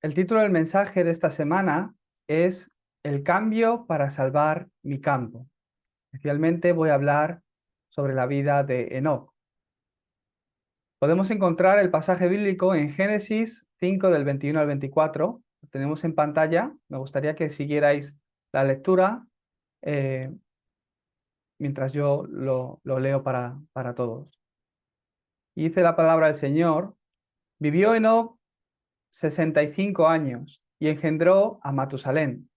El título del mensaje de esta semana es El cambio para salvar mi campo. Especialmente voy a hablar sobre la vida de Enoc. Podemos encontrar el pasaje bíblico en Génesis 5 del 21 al 24. Lo tenemos en pantalla. Me gustaría que siguierais la lectura mientras yo lo leo para todos. Y dice la palabra del Señor: vivió Enoc 65 años y engendró a Matusalén.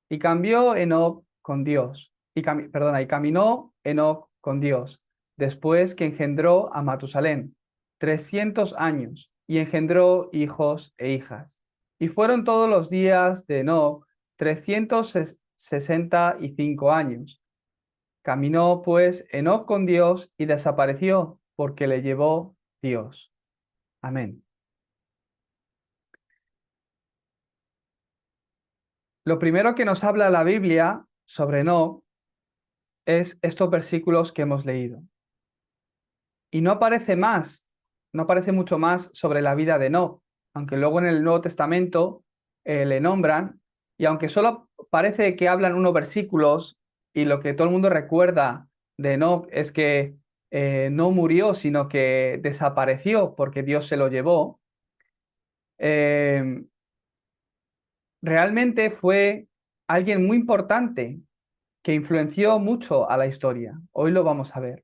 Y cambió Enoc con Dios. Y caminó Enoc con Dios, después que engendró a Matusalén, 300 años, y engendró hijos e hijas. Y fueron todos los días de Enoc 365 años. Caminó pues Enoc con Dios y desapareció, porque le llevó Dios. Amén. Lo primero que nos habla la Biblia sobre Enoc es estos versículos que hemos leído. Y no aparece más, no aparece mucho más sobre la vida de Enoc, aunque luego en el Nuevo Testamento le nombran, y aunque solo parece que hablan unos versículos, y lo que todo el mundo recuerda de Enoc es que no murió, sino que desapareció porque Dios se lo llevó, realmente fue alguien muy importante que influenció mucho a la historia. Hoy lo vamos a ver.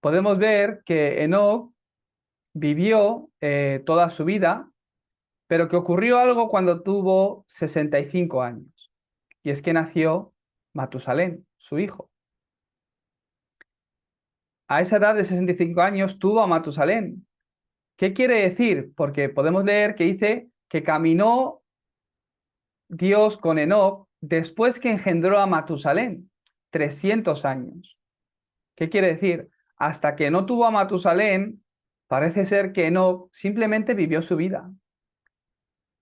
Podemos ver que Enoc vivió toda su vida, pero que ocurrió algo cuando tuvo 65 años. Y es que nació Matusalén, su hijo. A esa edad de 65 años tuvo a Matusalén. ¿Qué quiere decir? Porque podemos leer que dice que caminó Dios con Enoc después que engendró a Matusalén, 300 años. ¿Qué quiere decir? Hasta que no tuvo a Matusalén, parece ser que Enoc simplemente vivió su vida,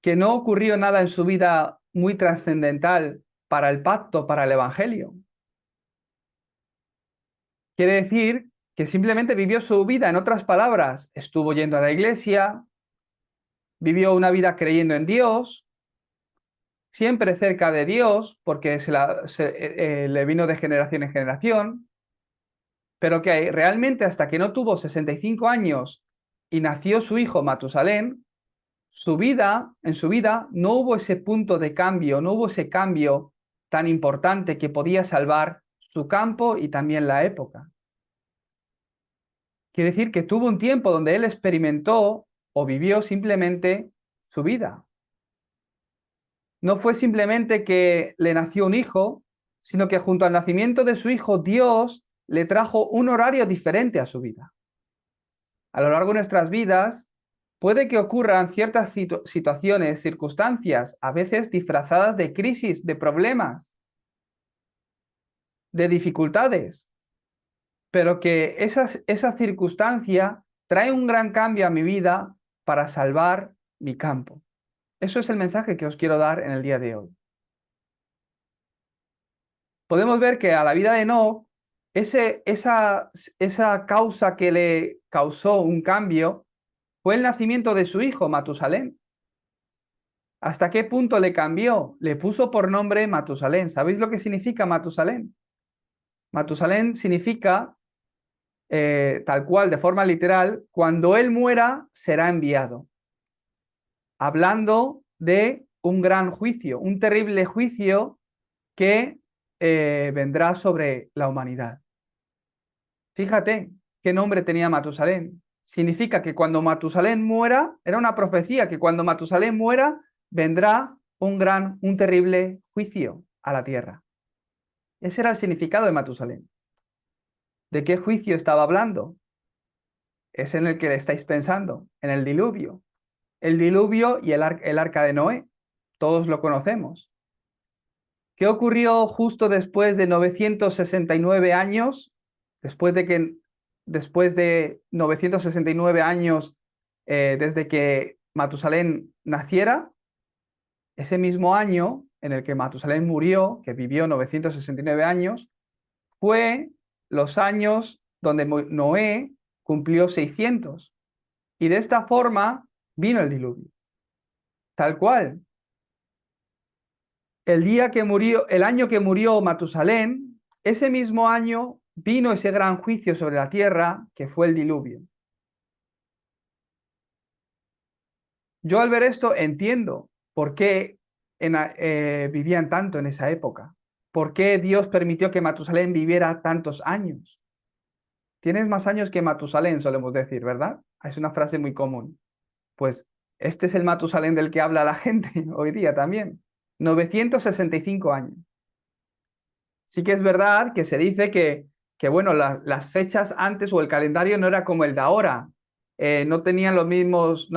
que no ocurrió nada en su vida muy trascendental para el pacto, para el evangelio. Quiere decir que simplemente vivió su vida, en otras palabras, estuvo yendo a la iglesia, vivió una vida creyendo en Dios, siempre cerca de Dios, porque le vino de generación en generación, pero que realmente hasta que no tuvo 65 años y nació su hijo Matusalén, en su vida no hubo ese punto de cambio, no hubo ese cambio tan importante que podía salvar su campo y también la época. Quiere decir que tuvo un tiempo donde él experimentó o vivió simplemente su vida. No fue simplemente que le nació un hijo, sino que junto al nacimiento de su hijo, Dios le trajo un horario diferente a su vida. A lo largo de nuestras vidas, puede que ocurran ciertas situaciones, circunstancias, a veces disfrazadas de crisis, de problemas, de dificultades, pero que esa circunstancia trae un gran cambio a mi vida para salvar mi campo. Eso es el mensaje que os quiero dar en el día de hoy. Podemos ver que a la vida de Enoc, esa causa que le causó un cambio fue el nacimiento de su hijo, Matusalén. ¿Hasta qué punto le cambió? Le puso por nombre Matusalén. ¿Sabéis lo que significa Matusalén? Matusalén significa, tal cual, de forma literal, cuando él muera, será enviado. Hablando de un gran juicio, un terrible juicio que vendrá sobre la humanidad. Fíjate qué nombre tenía Matusalén. Significa que cuando Matusalén muera, era una profecía, que cuando Matusalén muera, vendrá un terrible juicio a la tierra. Ese era el significado de Matusalén. ¿De qué juicio estaba hablando? Es en el que le estáis pensando, en el diluvio. El diluvio y el arca de Noé, todos lo conocemos. ¿Qué ocurrió justo después de 969 años? Después de 969 años desde que Matusalén naciera, ese mismo año en el que Matusalén murió, que vivió 969 años, fue los años donde Noé cumplió 600. Y de esta forma vino el diluvio. tal cual. El año que murió Matusalén, ese mismo año vino ese gran juicio sobre la tierra que fue el diluvio. Yo al ver esto entiendo por qué vivían tanto en esa época. ¿Por qué Dios permitió que Matusalén viviera tantos años? Tienes más años que Matusalén, solemos decir, ¿verdad? Es una frase muy común. Pues este es el Matusalén del que habla la gente hoy día también. 965 años. Sí que es verdad que se dice que bueno, las fechas antes o el calendario no era como el de ahora. No tenían los mismos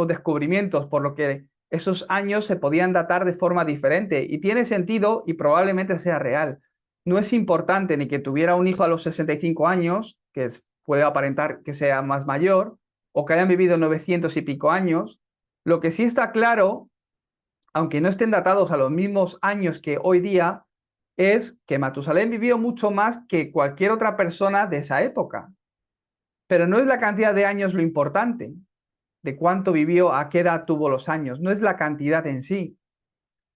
descubrimientos, por lo que esos años se podían datar de forma diferente. Y tiene sentido y probablemente sea real. No es importante ni que tuviera un hijo a los 65 años, que puede aparentar que sea más mayor, o que hayan vivido 900 y pico años. Lo que sí está claro, aunque no estén datados a los mismos años que hoy día, es que Matusalén vivió mucho más que cualquier otra persona de esa época. Pero no es la cantidad de años lo importante, de cuánto vivió, a qué edad tuvo los años, no es la cantidad en sí,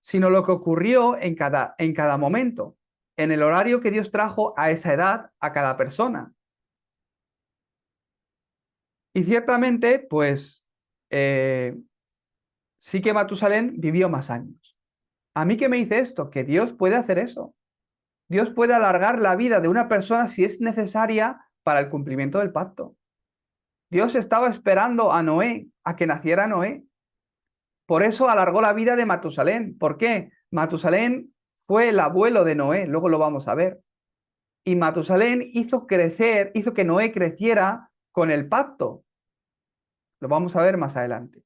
sino lo que ocurrió en cada momento, en el horario que Dios trajo a esa edad a cada persona. Y ciertamente, pues, sí que Matusalén vivió más años. ¿A mí qué me dice esto? Que Dios puede hacer eso. Dios puede alargar la vida de una persona si es necesaria para el cumplimiento del pacto. Dios estaba esperando a Noé, a que naciera Noé. Por eso alargó la vida de Matusalén. ¿Por qué? Matusalén fue el abuelo de Noé, luego lo vamos a ver. Y Matusalén hizo que Noé creciera con el pacto. Lo vamos a ver más adelante.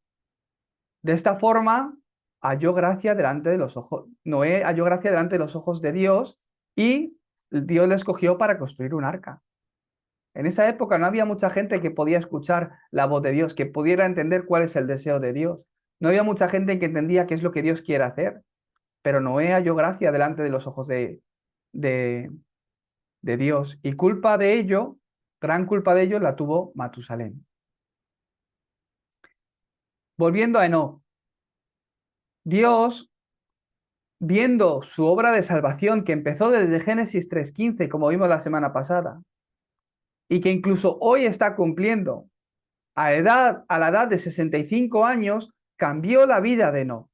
De esta forma, halló gracia delante de los ojos. Noé halló gracia delante de los ojos de Dios y Dios le escogió para construir un arca. En esa época no había mucha gente que podía escuchar la voz de Dios, que pudiera entender cuál es el deseo de Dios. No había mucha gente que entendía qué es lo que Dios quiere hacer. Pero Noé halló gracia delante de los ojos de, de Dios. Y culpa de ello, gran culpa de ello, la tuvo Matusalén. Volviendo a Enoc, Dios, viendo su obra de salvación que empezó desde Génesis 3:15, como vimos la semana pasada, y que incluso hoy está cumpliendo, a la edad de 65 años, cambió la vida de Enoc.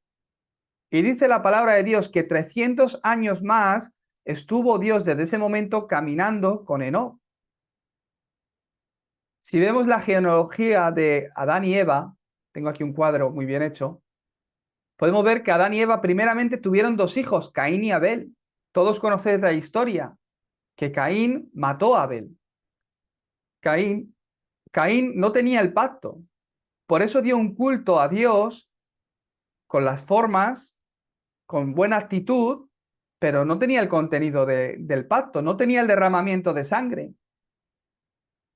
Y dice la palabra de Dios que 300 años más estuvo Dios desde ese momento caminando con Enoc. Si vemos la genealogía de Adán y Eva, tengo aquí un cuadro muy bien hecho, podemos ver que Adán y Eva primeramente tuvieron dos hijos, Caín y Abel. Todos conocéis la historia, que Caín mató a Abel. Caín, Caín no tenía el pacto, por eso dio un culto a Dios con las formas, con buena actitud, pero no tenía el contenido del pacto, no tenía el derramamiento de sangre.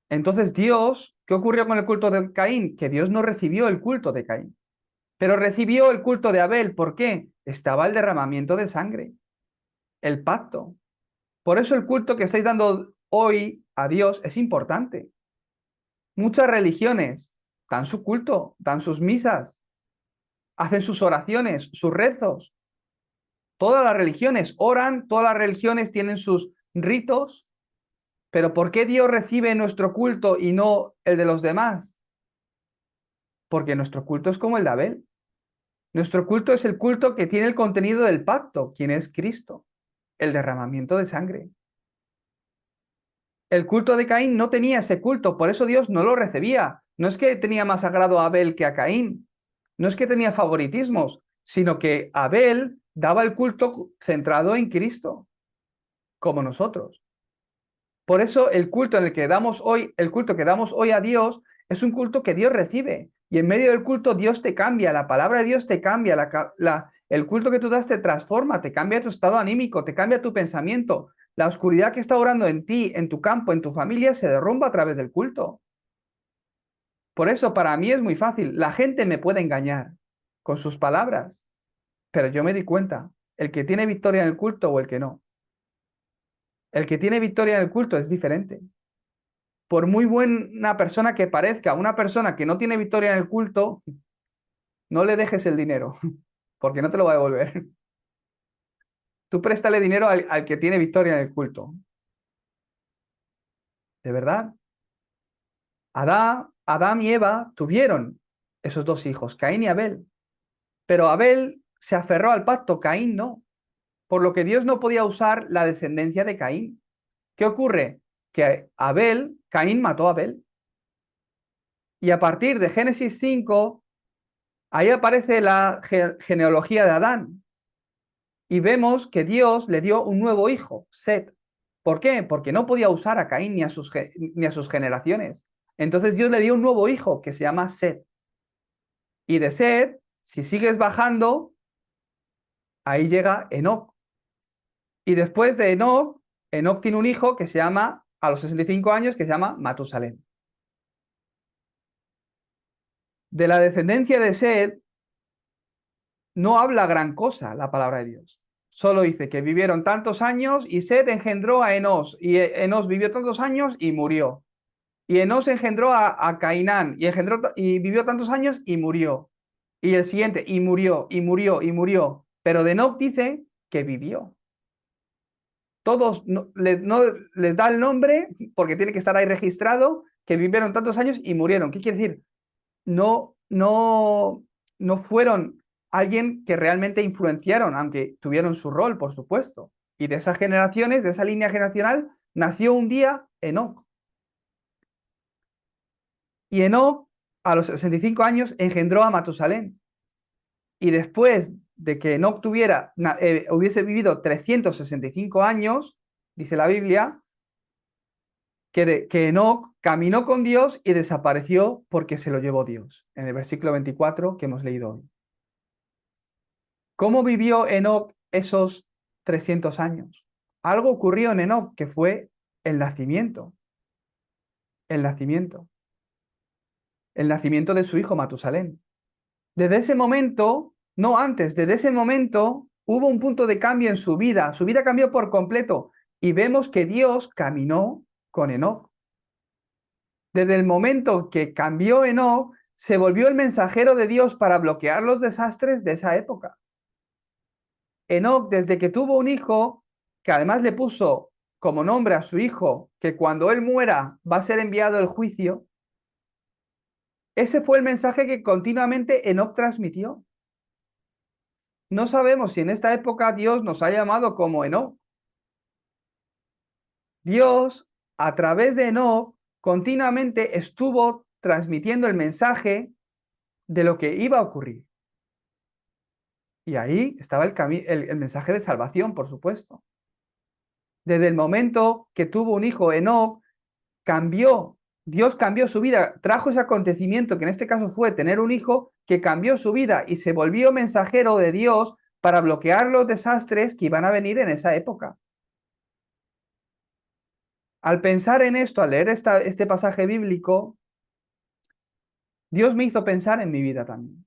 Entonces Dios, ¿qué ocurrió con el culto de Caín? Que Dios no recibió el culto de Caín, pero recibió el culto de Abel. ¿Por qué? Estaba el derramamiento de sangre, el pacto. Por eso el culto que estáis dando hoy a Dios es importante. Muchas religiones dan su culto, dan sus misas, hacen sus oraciones, sus rezos. Todas las religiones oran, todas las religiones tienen sus ritos, pero ¿por qué Dios recibe nuestro culto y no el de los demás? Porque nuestro culto es como el de Abel. Nuestro culto es el culto que tiene el contenido del pacto, quien es Cristo, el derramamiento de sangre. El culto de Caín no tenía ese culto, por eso Dios no lo recibía. No es que tenía más sagrado a Abel que a Caín, no es que tenía favoritismos, sino que Abel daba el culto centrado en Cristo, como nosotros. Por eso el culto en el que damos hoy, el culto que damos hoy a Dios, es un culto que Dios recibe. Y en medio del culto Dios te cambia, la palabra de Dios te cambia, el culto que tú das te transforma, te cambia tu estado anímico, te cambia tu pensamiento. La oscuridad que está orando en ti, en tu campo, en tu familia, se derrumba a través del culto. Por eso para mí es muy fácil. La gente me puede engañar con sus palabras, pero yo me di cuenta, el que tiene victoria en el culto o el que no. El que tiene victoria en el culto es diferente. Por muy buena persona que parezca, una persona que no tiene victoria en el culto, No le dejes el dinero, porque no te lo va a devolver. Tú préstale dinero al que tiene victoria en el culto. ¿De verdad? Adán y Eva tuvieron esos dos hijos, Caín y Abel. Pero Abel se aferró al pacto, Caín no. Por lo que Dios no podía usar la descendencia de Caín. ¿Qué ocurre? Que Caín mató a Abel. Y a partir de Génesis 5, ahí aparece la genealogía de Adán. Y vemos que Dios le dio un nuevo hijo, Set. ¿Por qué? Porque no podía usar a Caín ni a sus generaciones. Entonces Dios le dio un nuevo hijo que se llama Set. Y de Set, si sigues bajando, ahí llega Enoc. Y después de Enoc, Enoc tiene un hijo que se llama, a los 65 años, que se llama Matusalén. De la descendencia de Set no habla gran cosa la palabra de Dios. Solo dice que vivieron tantos años y Set engendró a Enos. Y Enos vivió tantos años y murió. Y Enos engendró a Cainán y vivió tantos años y murió. Y el siguiente, y murió, y murió, y murió. Pero de Enoc dice que vivió. Todos no les da el nombre, porque tiene que estar ahí registrado, que vivieron tantos años y murieron. ¿Qué quiere decir? No, no, no fueron alguien que realmente influenciaron, aunque tuvieron su rol, por supuesto. Y de esas generaciones, de esa línea generacional, nació un día Enoc. Y Enoc, a los 65 años, engendró a Matusalén. Y después de que Enoc hubiese vivido 365 años, dice la Biblia, que Enoc caminó con Dios y desapareció porque se lo llevó Dios, en el versículo 24 que hemos leído hoy. ¿Cómo vivió Enoc esos 300 años? Algo ocurrió en Enoc, que fue el nacimiento. El nacimiento. El nacimiento de su hijo Matusalén. Desde ese momento, no antes, desde ese momento hubo un punto de cambio en su vida. Su vida cambió por completo y vemos que Dios caminó con Enoc. Desde el momento que cambió Enoc, se volvió el mensajero de Dios para bloquear los desastres de esa época. Enoc, desde que tuvo un hijo, que además le puso como nombre a su hijo, que cuando él muera va a ser enviado el juicio, ese fue el mensaje que continuamente Enoc transmitió. No sabemos si en esta época Dios nos ha llamado como Enoc. Dios, a través de Enoc, continuamente estuvo transmitiendo el mensaje de lo que iba a ocurrir. Y ahí estaba el mensaje de salvación, por supuesto. Desde el momento que tuvo un hijo, Enoc, Dios cambió su vida, trajo ese acontecimiento, que en este caso fue tener un hijo, que cambió su vida y se volvió mensajero de Dios para bloquear los desastres que iban a venir en esa época. Al pensar en esto, al leer este pasaje bíblico, Dios me hizo pensar en mi vida también.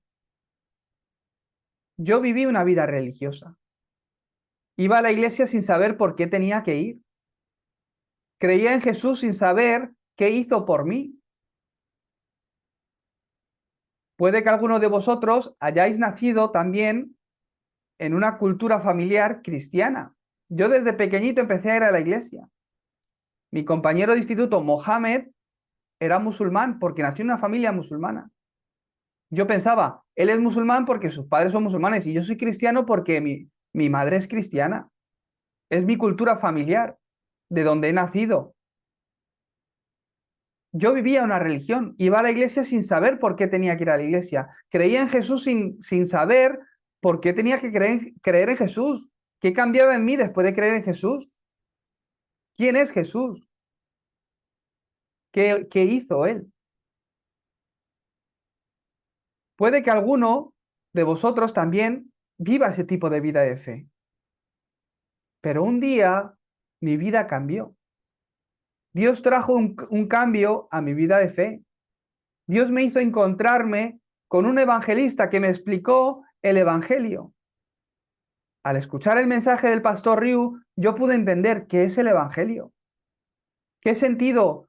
Yo viví una vida religiosa. Iba a la iglesia sin saber por qué tenía que ir. Creía en Jesús sin saber qué hizo por mí. Puede que algunos de vosotros hayáis nacido también en una cultura familiar cristiana. Yo desde pequeñito empecé a ir a la iglesia. Mi compañero de instituto, Mohamed, era musulmán porque nació en una familia musulmana. Yo pensaba, él es musulmán porque sus padres son musulmanes y yo soy cristiano porque mi madre es cristiana. Es mi cultura familiar, de donde he nacido. Yo vivía una religión, iba a la iglesia sin saber por qué tenía que ir a la iglesia. Creía en Jesús sin saber por qué tenía que creer en Jesús. ¿Qué cambiaba en mí después de creer en Jesús? ¿Quién es Jesús? ¿Qué hizo Él? Puede que alguno de vosotros también viva ese tipo de vida de fe. Pero un día mi vida cambió. Dios trajo un cambio a mi vida de fe. Dios me hizo encontrarme con un evangelista que me explicó el evangelio. Al escuchar el mensaje del pastor Ryu, yo pude entender qué es el evangelio. ¿Qué sentido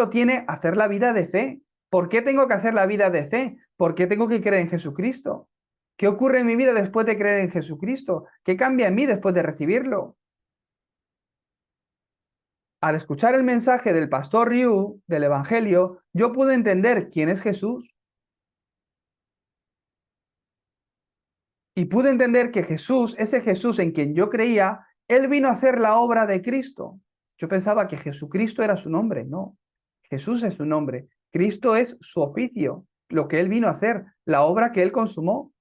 tiene hacer la vida de fe? ¿Por qué tengo que hacer la vida de fe? ¿Por qué tengo que creer en Jesucristo? ¿Qué ocurre en mi vida después de creer en Jesucristo? ¿Qué cambia en mí después de recibirlo? Al escuchar el mensaje del pastor Ryu, del Evangelio, yo pude entender quién es Jesús. Y pude entender que Jesús, ese Jesús en quien yo creía, él vino a hacer la obra de Cristo. Yo pensaba que Jesucristo era su nombre. No, Jesús es su nombre. Cristo es su oficio, lo que él vino a hacer, la obra que él consumó.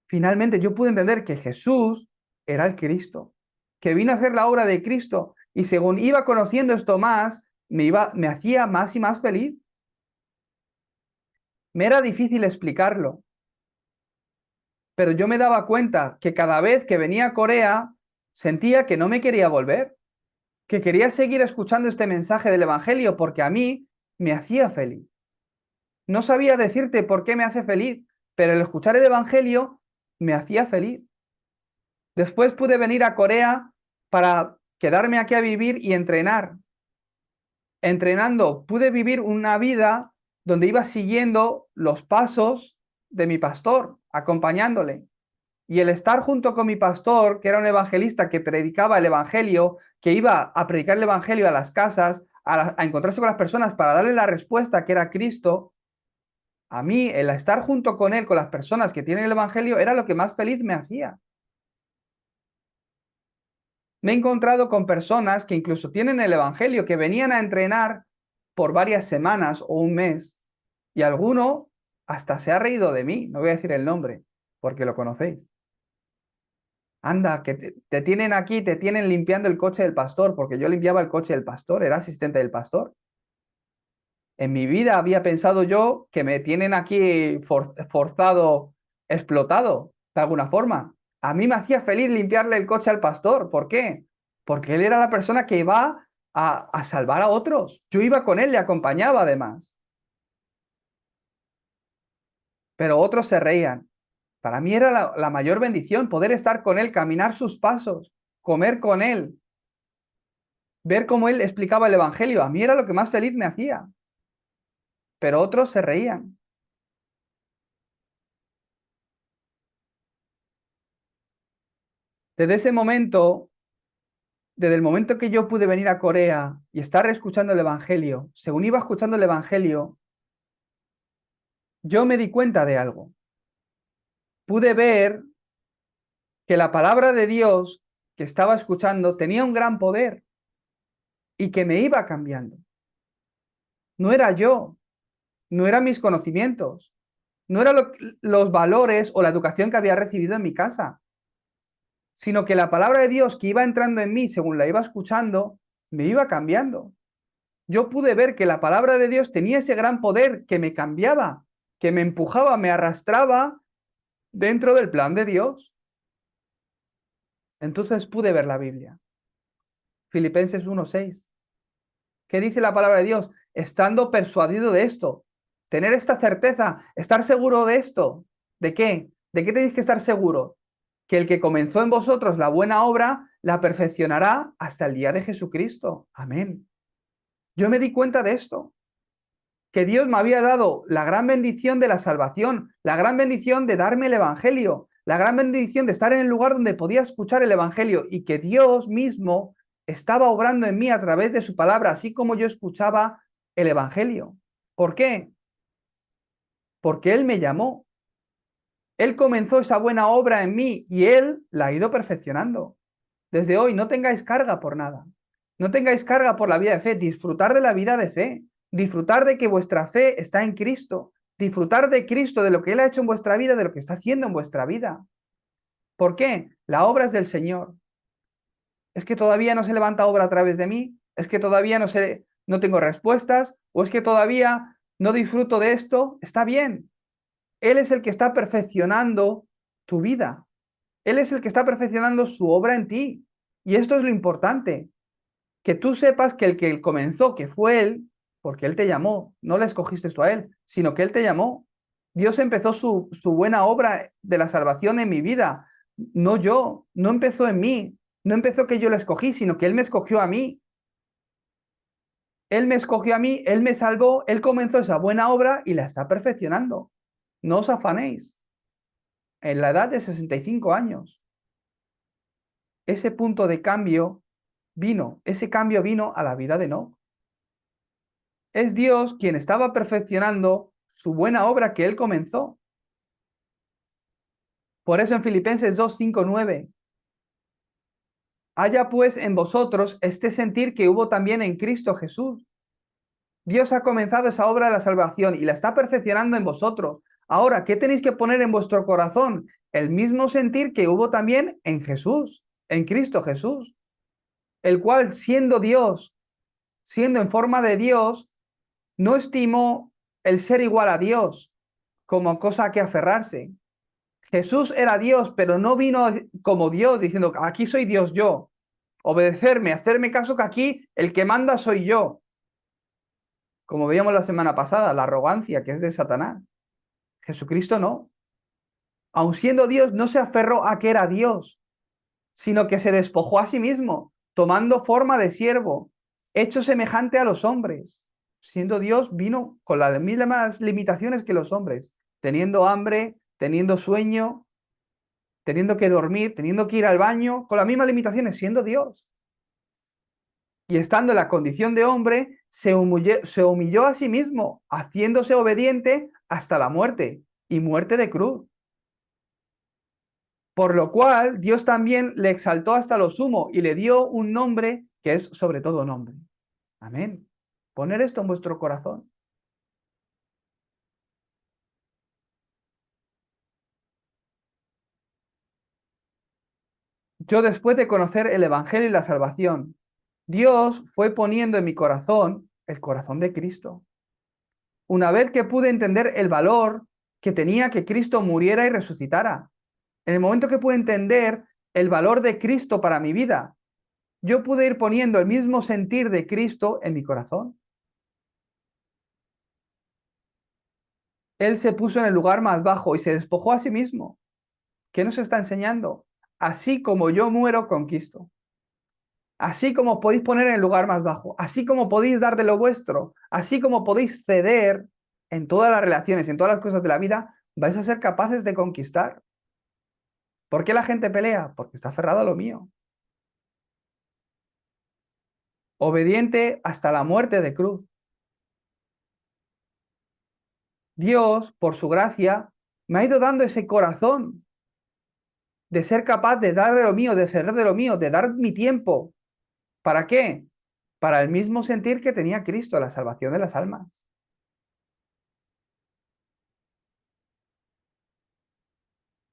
Finalmente yo pude entender que Jesús era el Cristo, que vino a hacer la obra de Cristo. Y según iba conociendo esto más, me hacía más y más feliz. Me era difícil explicarlo, pero yo me daba cuenta que cada vez que venía a Corea, sentía que no me quería volver, que quería seguir escuchando este mensaje del Evangelio porque a mí me hacía feliz. No sabía decirte por qué me hace feliz, pero el escuchar el Evangelio me hacía feliz. Después pude venir a Corea para quedarme aquí a vivir y entrenar. Entrenando pude vivir una vida donde iba siguiendo los pasos de mi pastor, acompañándole. Y el estar junto con mi pastor, que era un evangelista que predicaba el evangelio, que iba a predicar el evangelio a las casas, a encontrarse con las personas para darle la respuesta que era Cristo, a mí el estar junto con él, con las personas que tienen el evangelio, era lo que más feliz me hacía. Me he encontrado con personas que incluso tienen el evangelio, que venían a entrenar por varias semanas o un mes, y alguno hasta se ha reído de mí, no voy a decir el nombre, porque lo conocéis. Anda, que te tienen aquí, te tienen limpiando el coche del pastor, porque yo limpiaba el coche del pastor, era asistente del pastor. En mi vida había pensado yo que me tienen aquí forzado, explotado, de alguna forma. A mí me hacía feliz limpiarle el coche al pastor. ¿Por qué? Porque él era la persona que iba a salvar a otros. Yo iba con él, le acompañaba además. Pero otros se reían. Para mí era la mayor bendición poder estar con él, caminar sus pasos, comer con él, ver cómo él explicaba el Evangelio. A mí era lo que más feliz me hacía. Pero otros se reían. Desde ese momento, desde el momento que yo pude venir a Corea y estar escuchando el Evangelio, según iba escuchando el Evangelio, yo me di cuenta de algo. Pude ver que la palabra de Dios que estaba escuchando tenía un gran poder y que me iba cambiando. No era yo, no eran mis conocimientos, no eran los valores o la educación que había recibido en mi casa, sino que la palabra de Dios que iba entrando en mí según la iba escuchando, me iba cambiando. Yo pude ver que la palabra de Dios tenía ese gran poder que me cambiaba, que me empujaba, me arrastraba dentro del plan de Dios. Entonces pude ver la Biblia. Filipenses 1:6. ¿Qué dice la palabra de Dios? Estando persuadido de esto, tener esta certeza, estar seguro de esto. ¿De qué? ¿De qué tenéis que estar seguro? Que el que comenzó en vosotros la buena obra, la perfeccionará hasta el día de Jesucristo. Amén. Yo me di cuenta de esto, que Dios me había dado la gran bendición de la salvación, la gran bendición de darme el Evangelio, la gran bendición de estar en el lugar donde podía escuchar el Evangelio y que Dios mismo estaba obrando en mí a través de su palabra, así como yo escuchaba el Evangelio. ¿Por qué? Porque Él me llamó. Él comenzó esa buena obra en mí y Él la ha ido perfeccionando. Desde hoy no tengáis carga por nada. No tengáis carga por la vida de fe. Disfrutar de la vida de fe. Disfrutar de que vuestra fe está en Cristo. Disfrutar de Cristo, de lo que Él ha hecho en vuestra vida, de lo que está haciendo en vuestra vida. ¿Por qué? La obra es del Señor. ¿Es que todavía no se levanta obra a través de mí? ¿Es que todavía no tengo respuestas? ¿O es que todavía no disfruto de esto? Está bien. Él es el que está perfeccionando tu vida. Él es el que está perfeccionando su obra en ti. Y esto es lo importante, que tú sepas que el que comenzó, que fue Él, porque Él te llamó, no le escogiste tú a Él, sino que Él te llamó. Dios empezó su buena obra de la salvación en mi vida, no yo, no empezó en mí, no empezó que yo la escogí, sino que Él me escogió a mí. Él me escogió a mí, Él me salvó, Él comenzó esa buena obra y la está perfeccionando. No os afanéis. En la edad de 65 años, ese punto de cambio ese cambio vino a la vida de Enoc. Es Dios quien estaba perfeccionando su buena obra que Él comenzó. Por eso en Filipenses 2, 5, 9, haya pues en vosotros este sentir que hubo también en Cristo Jesús. Dios ha comenzado esa obra de la salvación y la está perfeccionando en vosotros. Ahora, ¿qué tenéis que poner en vuestro corazón? El mismo sentir que hubo también en Jesús, en Cristo Jesús, el cual siendo Dios, siendo en forma de Dios, no estimó el ser igual a Dios como cosa a que aferrarse. Jesús era Dios, pero no vino como Dios diciendo, aquí soy Dios yo, obedecerme, hacerme caso que aquí el que manda soy yo. Como veíamos la semana pasada, la arrogancia que es de Satanás. Jesucristo no. Aun siendo Dios, no se aferró a que era Dios, sino que se despojó a sí mismo, tomando forma de siervo, hecho semejante a los hombres. Siendo Dios, vino con las mismas limitaciones que los hombres, teniendo hambre, teniendo sueño, teniendo que dormir, teniendo que ir al baño, con las mismas limitaciones, siendo Dios. Y estando en la condición de hombre, se humilló a sí mismo, haciéndose obediente hasta la muerte, y muerte de cruz. Por lo cual Dios también le exaltó hasta lo sumo y le dio un nombre que es sobre todo nombre. Amén. Poner esto en vuestro corazón. Yo después de conocer el Evangelio y la salvación, Dios fue poniendo en mi corazón el corazón de Cristo. Una vez que pude entender el valor que tenía que Cristo muriera y resucitara, en el momento que pude entender el valor de Cristo para mi vida, yo pude ir poniendo el mismo sentir de Cristo en mi corazón. Él se puso en el lugar más bajo y se despojó a sí mismo. ¿Qué nos está enseñando? Así como yo muero, conquisto. Así como podéis poner en el lugar más bajo, así como podéis dar de lo vuestro, así como podéis ceder en todas las relaciones, en todas las cosas de la vida, vais a ser capaces de conquistar. ¿Por qué la gente pelea? Porque está aferrado a lo mío. Obediente hasta la muerte de cruz. Dios, por su gracia, me ha ido dando ese corazón de ser capaz de dar de lo mío, de ceder de lo mío, de dar mi tiempo. ¿Para qué? Para el mismo sentir que tenía Cristo, la salvación de las almas.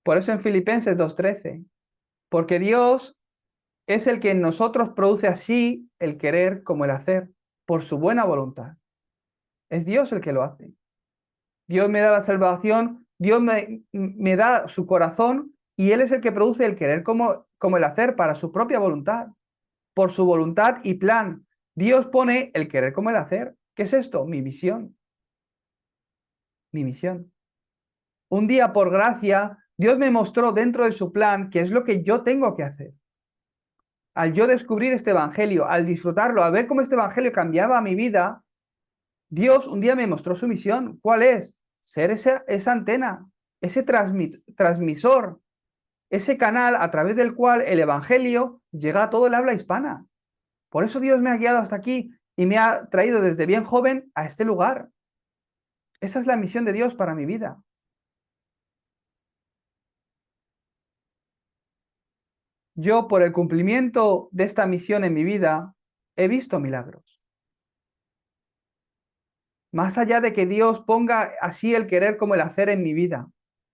Por eso en Filipenses 2:13, porque Dios es el que en nosotros produce así el querer como el hacer, por su buena voluntad. Es Dios el que lo hace. Dios me da la salvación, Dios me da su corazón y Él es el que produce el querer como el hacer para su propia voluntad, por su voluntad y plan. Dios pone el querer como el hacer. ¿Qué es esto? Mi misión. Mi misión. Un día, por gracia, Dios me mostró dentro de su plan qué es lo que yo tengo que hacer. Al yo descubrir este evangelio, al disfrutarlo, al ver cómo este evangelio cambiaba mi vida, Dios un día me mostró su misión. ¿Cuál es? Ser esa antena, ese transmisor, ese canal a través del cual el evangelio llega a todo el habla hispana. Por eso Dios me ha guiado hasta aquí y me ha traído desde bien joven a este lugar. Esa es la misión de Dios para mi vida. Yo, por el cumplimiento de esta misión en mi vida, he visto milagros. Más allá de que Dios ponga así el querer como el hacer en mi vida,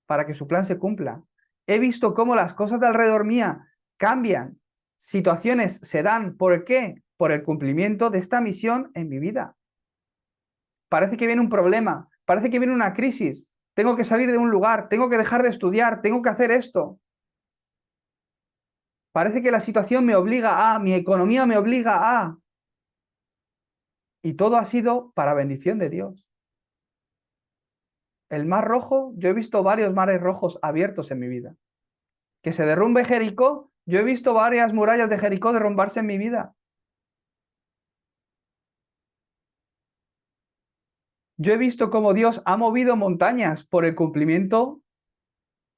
para que su plan se cumpla, he visto cómo las cosas de alrededor mía cambian, situaciones se dan. ¿Por qué? Por el cumplimiento de esta misión en mi vida. Parece que viene un problema, parece que viene una crisis, tengo que salir de un lugar, tengo que dejar de estudiar, tengo que hacer esto. Parece que la situación me obliga a, mi economía me obliga a. Y todo ha sido para bendición de Dios. El mar rojo, yo he visto varios mares rojos abiertos en mi vida. Que se derrumbe Jericó, yo he visto varias murallas de Jericó derrumbarse en mi vida. Yo he visto cómo Dios ha movido montañas por el cumplimiento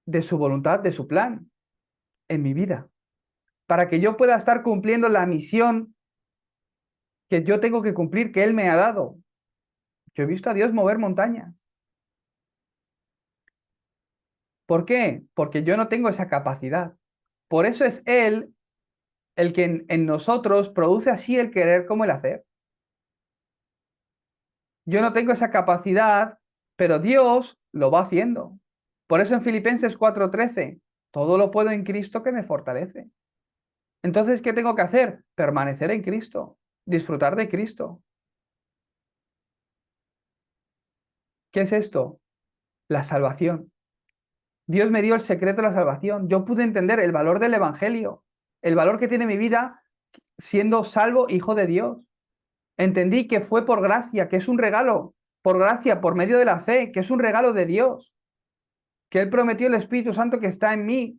de su voluntad, de su plan en mi vida, para que yo pueda estar cumpliendo la misión que yo tengo que cumplir, que Él me ha dado. Yo he visto a Dios mover montañas. ¿Por qué? Porque yo no tengo esa capacidad. Por eso es Él el que en nosotros produce así el querer como el hacer. Yo no tengo esa capacidad, pero Dios lo va haciendo. Por eso en Filipenses 4:13, todo lo puedo en Cristo que me fortalece. Entonces, ¿qué tengo que hacer? Permanecer en Cristo, disfrutar de Cristo. ¿Qué es esto? La salvación. Dios me dio el secreto de la salvación. Yo pude entender el valor del Evangelio, el valor que tiene mi vida siendo salvo hijo de Dios. Entendí que fue por gracia, que es un regalo, por gracia, por medio de la fe, que es un regalo de Dios, que Él prometió el Espíritu Santo que está en mí,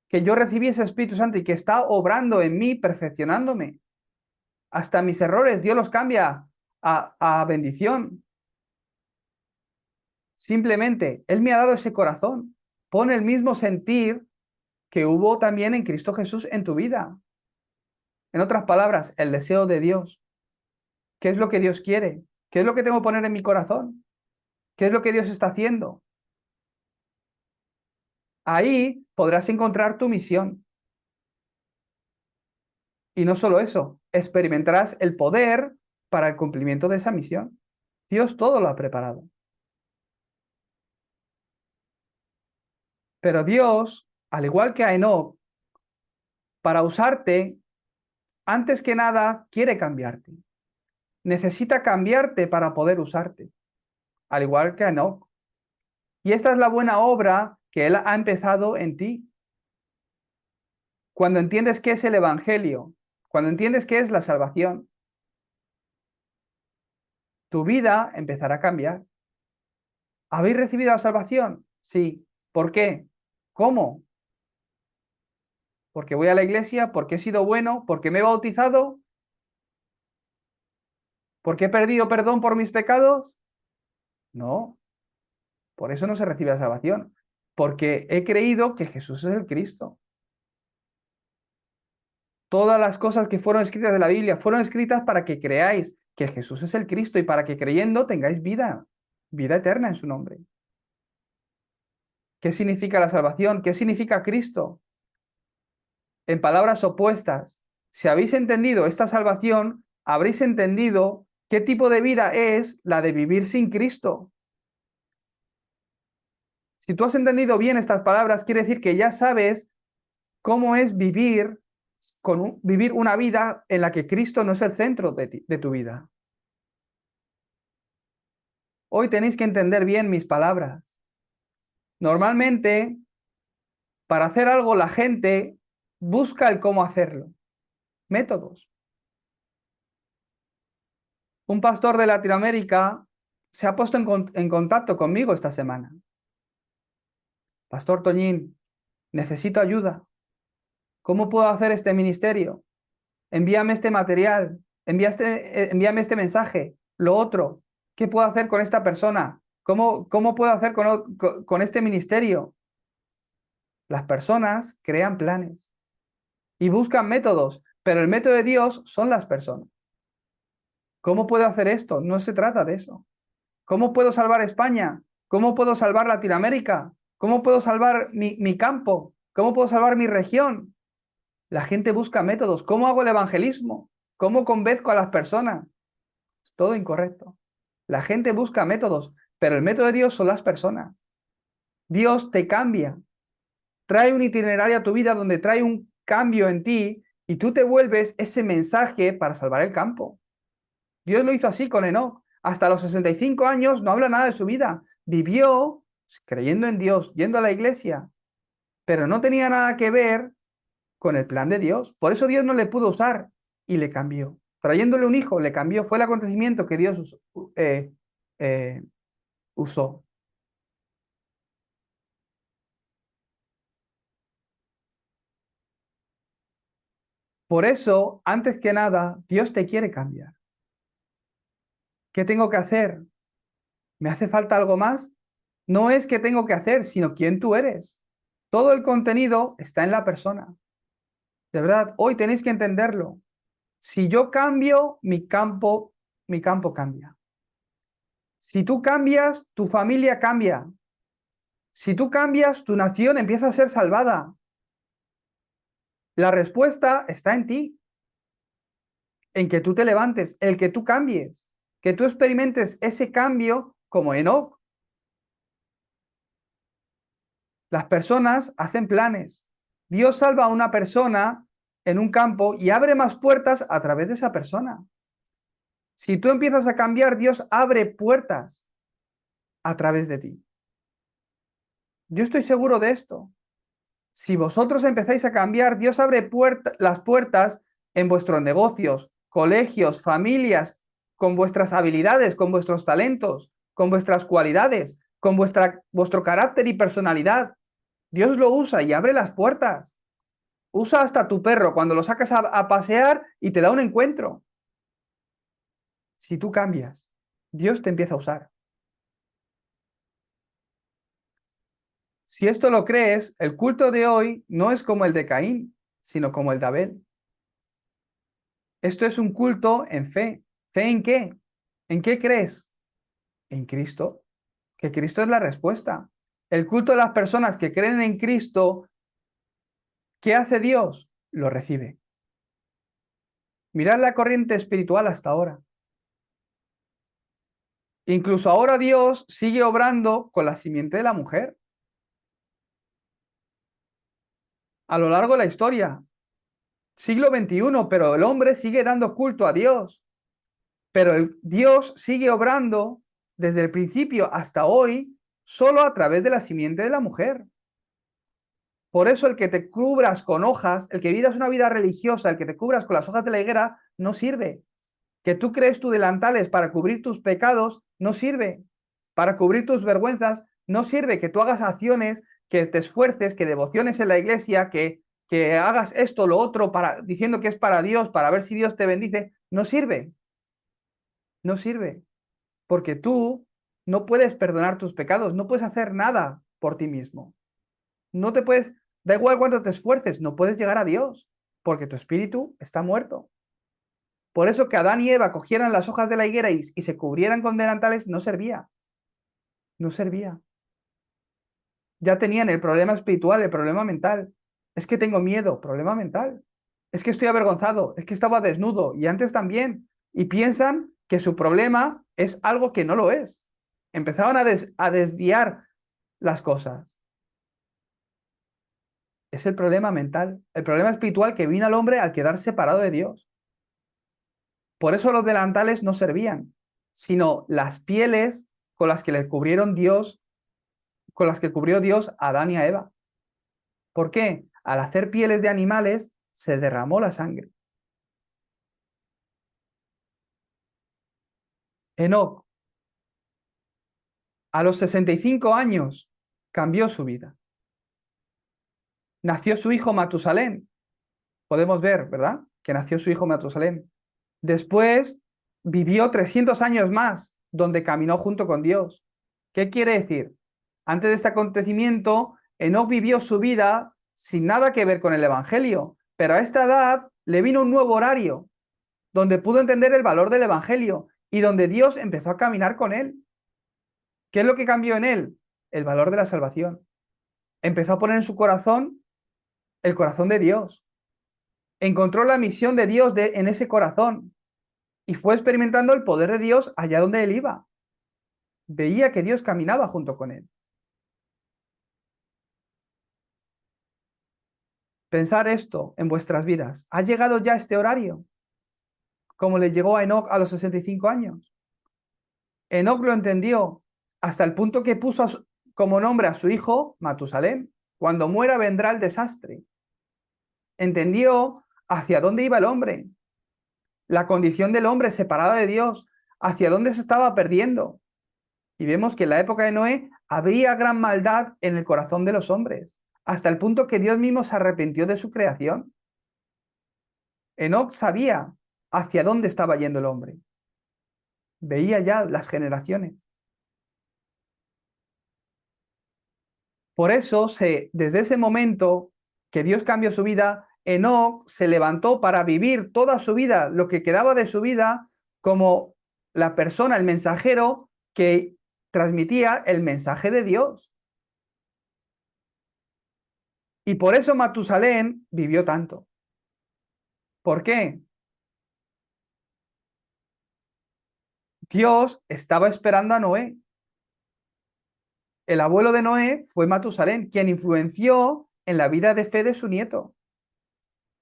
que yo recibí ese Espíritu Santo y que está obrando en mí, perfeccionándome. Hasta mis errores, Dios los cambia a bendición. Simplemente, Él me ha dado ese corazón. Pone el mismo sentir que hubo también en Cristo Jesús en tu vida. En otras palabras, el deseo de Dios. ¿Qué es lo que Dios quiere? ¿Qué es lo que tengo que poner en mi corazón? ¿Qué es lo que Dios está haciendo? Ahí podrás encontrar tu misión. Y no solo eso, experimentarás el poder para el cumplimiento de esa misión. Dios todo lo ha preparado. Pero Dios, al igual que a Enoc, para usarte, antes que nada, quiere cambiarte. Necesita cambiarte para poder usarte, al igual que a Enoc. Y esta es la buena obra que Él ha empezado en ti. Cuando entiendes qué es el Evangelio, cuando entiendes qué es la salvación, tu vida empezará a cambiar. ¿Habéis recibido la salvación? Sí. ¿Por qué? ¿Cómo? ¿Porque voy a la iglesia? ¿Porque he sido bueno? ¿Porque me he bautizado? ¿Porque he perdido perdón por mis pecados? No, por eso no se recibe la salvación. Porque he creído que Jesús es el Cristo. Todas las cosas que fueron escritas de la Biblia fueron escritas para que creáis que Jesús es el Cristo y para que creyendo tengáis vida, vida eterna en su nombre. ¿Qué significa la salvación? ¿Qué significa Cristo? En palabras opuestas, si habéis entendido esta salvación, habréis entendido qué tipo de vida es la de vivir sin Cristo. Si tú has entendido bien estas palabras, quiere decir que ya sabes cómo es vivir, vivir una vida en la que Cristo no es el centro de tu vida. Hoy tenéis que entender bien mis palabras. Normalmente, para hacer algo, la gente busca el cómo hacerlo. Métodos. Un pastor de Latinoamérica se ha puesto en contacto conmigo esta semana. Pastor Toñín, necesito ayuda. ¿Cómo puedo hacer este ministerio? Envíame este material, envíame este mensaje, lo otro. ¿Qué puedo hacer con esta persona? ¿Cómo puedo hacer con este ministerio? Las personas crean planes y buscan métodos, pero el método de Dios son las personas. ¿Cómo puedo hacer esto? No se trata de eso. ¿Cómo puedo salvar España? ¿Cómo puedo salvar Latinoamérica? ¿Cómo puedo salvar mi campo? ¿Cómo puedo salvar mi región? La gente busca métodos. ¿Cómo hago el evangelismo? ¿Cómo convenzco a las personas? Es todo incorrecto. La gente busca métodos, pero el método de Dios son las personas. Dios te cambia. Trae un itinerario a tu vida donde trae un cambio en ti y tú te vuelves ese mensaje para salvar el campo. Dios lo hizo así con Enoc. Hasta los 65 años no habla nada de su vida. Vivió creyendo en Dios, yendo a la iglesia, pero no tenía nada que ver con el plan de Dios. Por eso Dios no le pudo usar y le cambió. Trayéndole un hijo, le cambió. Fue el acontecimiento que Dios usó. Por eso, antes que nada, Dios te quiere cambiar. ¿Qué tengo que hacer? ¿Me hace falta algo más? No es qué tengo que hacer, sino quién tú eres. Todo el contenido está en la persona. De verdad, hoy tenéis que entenderlo. Si yo cambio, mi campo cambia. Si tú cambias, tu familia cambia. Si tú cambias, tu nación empieza a ser salvada. La respuesta está en ti, en que tú te levantes, el que tú cambies, que tú experimentes ese cambio como Enoc. Las personas hacen planes. Dios salva a una persona en un campo y abre más puertas a través de esa persona. Si tú empiezas a cambiar, Dios abre puertas a través de ti. Yo estoy seguro de esto. Si vosotros empezáis a cambiar, Dios abre las puertas en vuestros negocios, colegios, familias, con vuestras habilidades, con vuestros talentos, con vuestras cualidades, con vuestro carácter y personalidad. Dios lo usa y abre las puertas. Usa hasta tu perro cuando lo sacas a pasear y te da un encuentro. Si tú cambias, Dios te empieza a usar. Si esto lo crees, el culto de hoy no es como el de Caín, sino como el de Abel. Esto es un culto en fe. ¿Fe en qué? ¿En qué crees? En Cristo. Que Cristo es la respuesta. El culto de las personas que creen en Cristo, ¿qué hace Dios? Lo recibe. Mirad la corriente espiritual hasta ahora. Incluso ahora Dios sigue obrando con la simiente de la mujer. A lo largo de la historia, siglo XXI, pero el hombre sigue dando culto a Dios. Pero Dios sigue obrando desde el principio hasta hoy solo a través de la simiente de la mujer. Por eso el que te cubras con hojas, el que vivas una vida religiosa, el que te cubras con las hojas de la higuera, no sirve. Que tú crees tus delantales para cubrir tus pecados, no sirve. Para cubrir tus vergüenzas, no sirve. Que tú hagas acciones, que te esfuerces, que devociones en la iglesia, que hagas esto, lo otro, diciendo que es para Dios, para ver si Dios te bendice, no sirve. No sirve. Porque tú no puedes perdonar tus pecados, no puedes hacer nada por ti mismo. No te puedes, da igual cuánto te esfuerces, no puedes llegar a Dios, porque tu espíritu está muerto. Por eso que Adán y Eva cogieran las hojas de la higuera y se cubrieran con delantales, no servía. No servía. Ya tenían el problema espiritual, el problema mental. Es que tengo miedo, problema mental. Es que estoy avergonzado, es que estaba desnudo y antes también. Y piensan que su problema es algo que no lo es. Empezaban a desviar las cosas. Es el problema mental, el problema espiritual que vino al hombre al quedar separado de Dios. Por eso los delantales no servían, sino las pieles con las que le cubrieron Dios, con las que cubrió Dios a Adán y a Eva. ¿Por qué? Al hacer pieles de animales se derramó la sangre. Enoc, a los 65 años, cambió su vida. Nació su hijo Matusalén. Podemos ver, ¿verdad? Que nació su hijo Matusalén. Después vivió 300 años más, donde caminó junto con Dios. ¿Qué quiere decir? Antes de este acontecimiento, Enoc vivió su vida sin nada que ver con el Evangelio, pero a esta edad le vino un nuevo horario, donde pudo entender el valor del Evangelio y donde Dios empezó a caminar con él. ¿Qué es lo que cambió en él? El valor de la salvación. Empezó a poner en su corazón el corazón de Dios. Encontró la misión de Dios en ese corazón y fue experimentando el poder de Dios allá donde él iba. Veía que Dios caminaba junto con él. Pensar esto en vuestras vidas. ¿Ha llegado ya este horario? Como le llegó a Enoc a los 65 años. Enoc lo entendió hasta el punto que puso como nombre a su hijo Matusalén. Cuando muera vendrá el desastre. Entendió hacia dónde iba el hombre, la condición del hombre separado de Dios, hacia dónde se estaba perdiendo. Y vemos que en la época de Noé había gran maldad en el corazón de los hombres, hasta el punto que Dios mismo se arrepintió de su creación. Enoc sabía hacia dónde estaba yendo el hombre. Veía ya las generaciones. Por eso, desde ese momento que Dios cambió su vida, Enoc se levantó para vivir toda su vida, lo que quedaba de su vida, como la persona, el mensajero que transmitía el mensaje de Dios. Y por eso Matusalén vivió tanto. ¿Por qué? Dios estaba esperando a Noé. El abuelo de Noé fue Matusalén, quien influenció en la vida de fe de su nieto.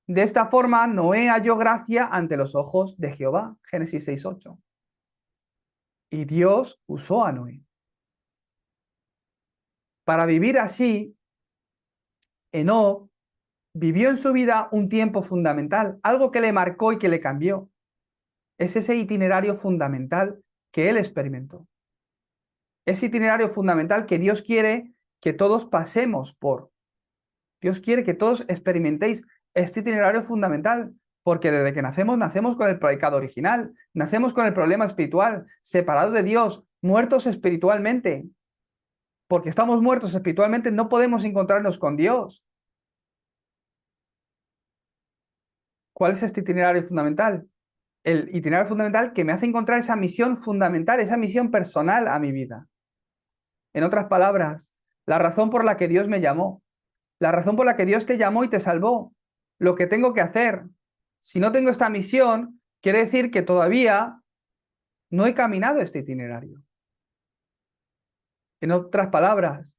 De esta forma, Noé halló gracia ante los ojos de Jehová. Génesis 6:8. Y Dios usó a Noé. Para vivir así, Enoc vivió en su vida un tiempo fundamental, algo que le marcó y que le cambió. Es ese itinerario fundamental que él experimentó. Ese itinerario fundamental que Dios quiere que todos pasemos por. Dios quiere que todos experimentéis este itinerario fundamental, porque desde que nacemos con el pecado original, nacemos con el problema espiritual, separados de Dios, muertos espiritualmente. Porque estamos muertos espiritualmente, no podemos encontrarnos con Dios. ¿Cuál es este itinerario fundamental? El itinerario fundamental que me hace encontrar esa misión fundamental, esa misión personal a mi vida. En otras palabras, la razón por la que Dios me llamó, la razón por la que Dios te llamó y te salvó, lo que tengo que hacer. Si no tengo esta misión, quiere decir que todavía no he caminado este itinerario. En otras palabras,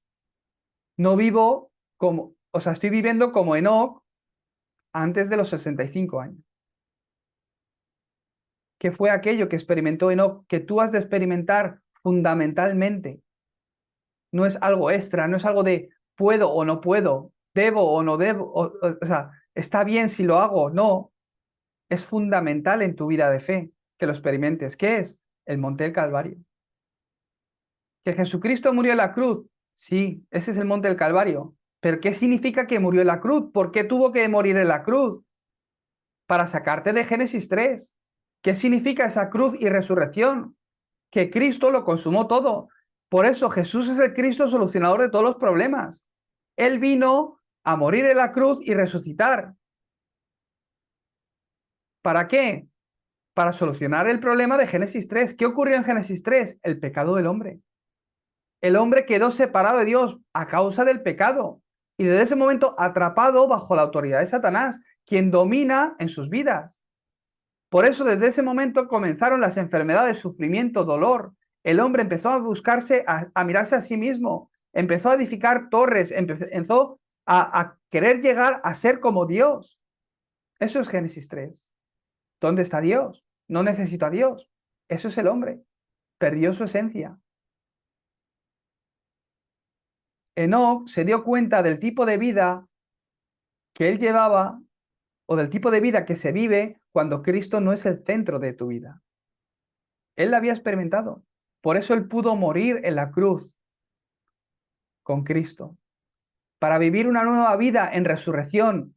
no vivo como, estoy viviendo como Enoc antes de los 65 años. ¿Qué fue aquello que experimentó Enoc que tú has de experimentar fundamentalmente? No es algo extra, no es algo de puedo o no puedo, debo o no debo, o sea, está bien si lo hago, no. Es fundamental en tu vida de fe que lo experimentes. ¿Qué es? El monte del Calvario. ¿Que Jesucristo murió en la cruz? Sí, ese es el monte del Calvario. ¿Pero qué significa que murió en la cruz? ¿Por qué tuvo que morir en la cruz? Para sacarte de Génesis 3. ¿Qué significa esa cruz y resurrección? Que Cristo lo consumó todo. Por eso Jesús es el Cristo solucionador de todos los problemas. Él vino a morir en la cruz y resucitar. ¿Para qué? Para solucionar el problema de Génesis 3. ¿Qué ocurrió en Génesis 3? El pecado del hombre. El hombre quedó separado de Dios a causa del pecado y desde ese momento atrapado bajo la autoridad de Satanás, quien domina en sus vidas. Por eso desde ese momento comenzaron las enfermedades, sufrimiento, dolor. El hombre empezó a buscarse, a mirarse a sí mismo, empezó a edificar torres, empezó a querer llegar a ser como Dios. Eso es Génesis 3. ¿Dónde está Dios? No necesito a Dios. Eso es el hombre. Perdió su esencia. Enoc se dio cuenta del tipo de vida que él llevaba o del tipo de vida que se vive cuando Cristo no es el centro de tu vida. Él la había experimentado. Por eso él pudo morir en la cruz con Cristo, para vivir una nueva vida en resurrección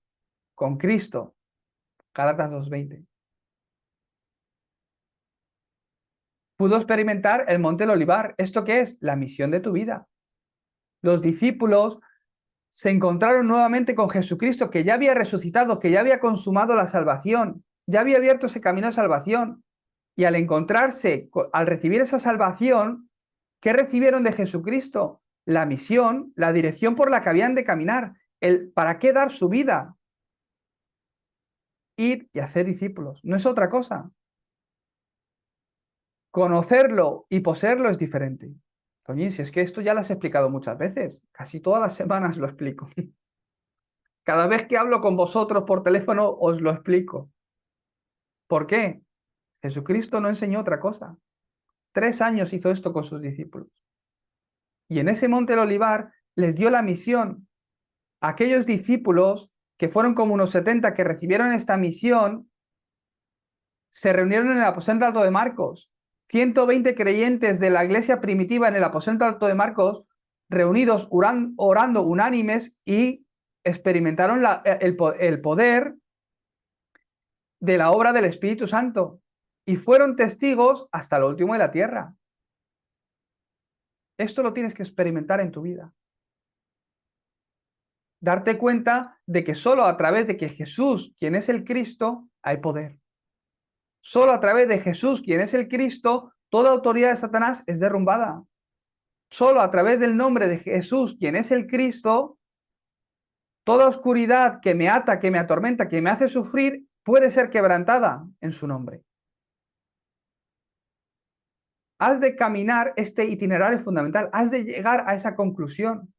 con Cristo. Gálatas 2:20. Pudo experimentar el monte del Olivar. ¿Esto qué es? La misión de tu vida. Los discípulos se encontraron nuevamente con Jesucristo, que ya había resucitado, que ya había consumado la salvación, ya había abierto ese camino de salvación. Y al encontrarse, al recibir esa salvación, ¿qué recibieron de Jesucristo? La misión, la dirección por la que habían de caminar, el para qué dar su vida. Ir y hacer discípulos, no es otra cosa. Conocerlo y poseerlo es diferente. Toñín, si es que esto ya lo has explicado muchas veces, casi todas las semanas lo explico. Cada vez que hablo con vosotros por teléfono os lo explico. ¿Por qué? Jesucristo no enseñó otra cosa. 3 años hizo esto con sus discípulos. Y en ese monte del Olivar les dio la misión. Aquellos discípulos, que fueron como unos 70 que recibieron esta misión, se reunieron en el aposento alto de Marcos. 120 creyentes de la iglesia primitiva en el aposento alto de Marcos, reunidos orando unánimes y experimentaron el poder de la obra del Espíritu Santo y fueron testigos hasta lo último de la tierra. Esto lo tienes que experimentar en tu vida. Darte cuenta de que solo a través de que Jesús, quien es el Cristo, hay poder. Solo a través de Jesús, quien es el Cristo, toda autoridad de Satanás es derrumbada. Solo a través del nombre de Jesús, quien es el Cristo, toda oscuridad que me ata, que me atormenta, que me hace sufrir, puede ser quebrantada en su nombre. Has de caminar este itinerario fundamental, has de llegar a esa conclusión.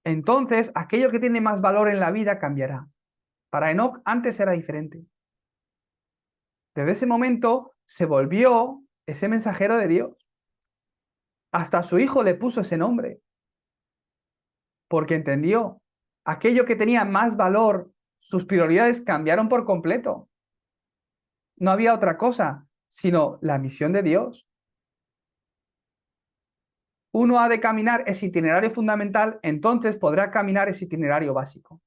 Entonces, aquello que tiene más valor en la vida cambiará. Para Enoc antes era diferente. Desde ese momento se volvió ese mensajero de Dios. Hasta su hijo le puso ese nombre, porque entendió aquello que tenía más valor, sus prioridades cambiaron por completo. No había otra cosa, sino la misión de Dios. Uno ha de caminar ese itinerario fundamental, entonces podrá caminar ese itinerario básico.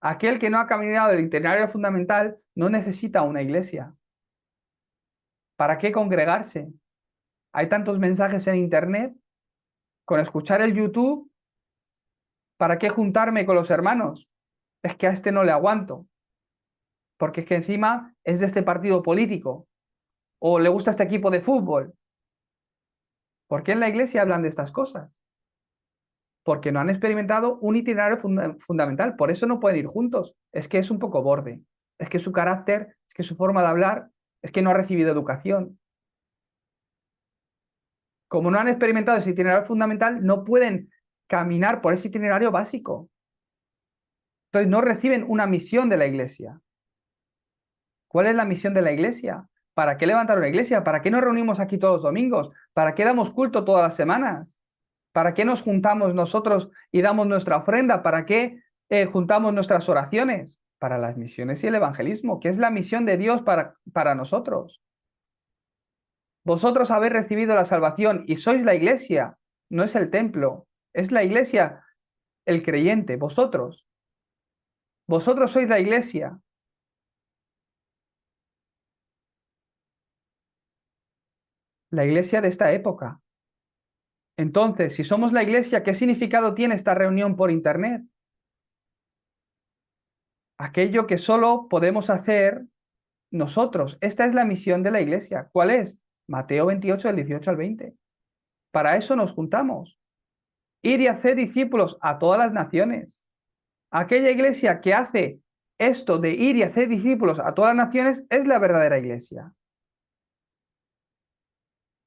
Aquel que no ha caminado el itinerario fundamental no necesita una iglesia. ¿Para qué congregarse? Hay tantos mensajes en internet. Con escuchar el YouTube, ¿para qué juntarme con los hermanos? Es que a este no le aguanto. Porque es que encima es de este partido político. O le gusta este equipo de fútbol. ¿Por qué en la iglesia hablan de estas cosas? Porque no han experimentado un itinerario fundamental. Por eso no pueden ir juntos. Es que es un poco borde. Es que su carácter, es que su forma de hablar, es que no ha recibido educación. Como no han experimentado ese itinerario fundamental, no pueden caminar por ese itinerario básico. Entonces no reciben una misión de la iglesia. ¿Cuál es la misión de la iglesia? ¿Para qué levantar una iglesia? ¿Para qué nos reunimos aquí todos los domingos? ¿Para qué damos culto todas las semanas? ¿Para qué nos juntamos nosotros y damos nuestra ofrenda? ¿Para qué juntamos nuestras oraciones? Para las misiones y el evangelismo, que es la misión de Dios para nosotros. Vosotros habéis recibido la salvación y sois la iglesia, no es el templo, es la iglesia, el creyente, vosotros. Vosotros sois la iglesia. La iglesia de esta época. Entonces, si somos la iglesia, ¿qué significado tiene esta reunión por internet? Aquello que solo podemos hacer nosotros. Esta es la misión de la iglesia. ¿Cuál es? Mateo 28, del 18 al 20. Para eso nos juntamos. Ir y hacer discípulos a todas las naciones. Aquella iglesia que hace esto de ir y hacer discípulos a todas las naciones es la verdadera iglesia.